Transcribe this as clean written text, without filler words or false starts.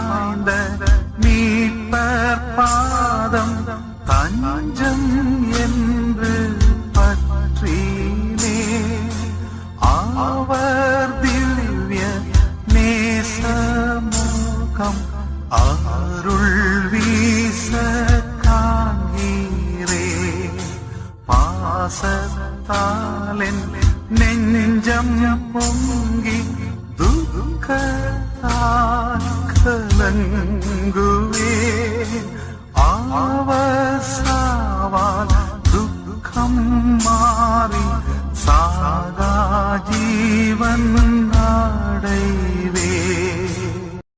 பாய்ந்த மீட்பர் பாதம் தஞ்சம் என்று பற்றினே அவர் திவ்ய நேசமுகம் அருள் வீச காண்கிறே பாசத்தாலென் நெஞ்சம் பொங்கி துக்கத்தால் கலங்குவே ஆவசாவால் துக்கம் மாறி சாகா ஜீவன்